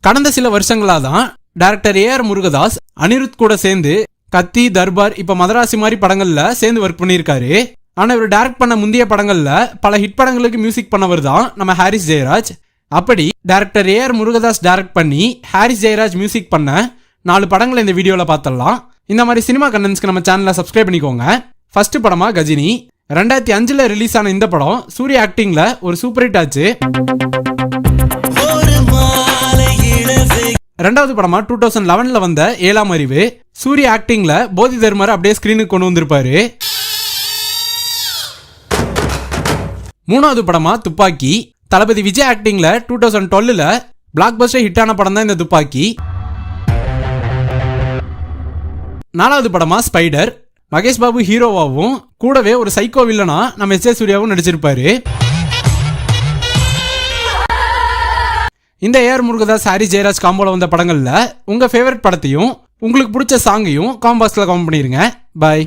கடந்த சில வருஷங்களா தான் டைரக்டர் ஏஆர் முருகதாஸ் அனிருத் கூட சேர்ந்து கத்தி, தர்பார், இப்ப மதராசி மாதிரி படங்கள்ல சேர்ந்து ஒர்க் பண்ணியிருக்காரு. ஆனா இவர் டைரக்ட் பண்ண முந்தைய படங்கள்ல பல ஹிட் படங்களுக்கு மியூசிக் பண்ணவர் தான் நம்ம ஹாரிஸ் ஜெயராஜ். அப்படி டைரக்டர் ஏஆர் முருகதாஸ் டைரக்ட் பண்ணி ஹாரிஸ் ஜெயராஜ் மியூசிக் பண்ண 4 படங்களை இந்த வீடியோல பார்த்தலாம். இந்த மாதிரி சினிமா கண்டென்ட்ஸ்க்கு நம்ம சேனலை சப்ஸ்கிரைப் பண்ணிக்கோங்க. ஃபர்ஸ்ட் படமா கஜினி. 2005 ரிலீஸ் ஆன இந்த படம் சூர்யா ஆக்டிங்ல ஒரு சூப்பர் ஹிட் ஆச்சு. ரெண்டாவது படமா 2011 வந்த 7ஆம் அறிவு. சூர்யா ஆக்டிங்ல போதி தர்மர் அப்படியே ஸ்கிரீனுக்கு கொண்டு வந்திருப்பாரு. மூணாவது படமா துப்பாக்கி. தளபதி விஜய் ஆக்டிங்ல 2012 பிளாக் பஸ்டர் ஹிட் ஆன படம் தான் இந்த துப்பாக்கி. நாலாவது படமா ஸ்பைடர். மகேஷ் பாபு ஹீரோவாவும் கூடவே ஒரு சைக்கோ வில்லனா நம்ம எஸ். சூர்யாவும் நடிச்சிருப்பாரு. இந்த ஏஆர் முருகதாஸ் ஹாரிஸ் ஜெயராஜ் காம்போல வந்த படங்கள்ல உங்க ஃபேவரட் படத்தையும் உங்களுக்கு பிடிச்ச சாங்கையும் காம்பாக்ஸ்ல கமெண்ட் பண்ணிருங்க. பாய்.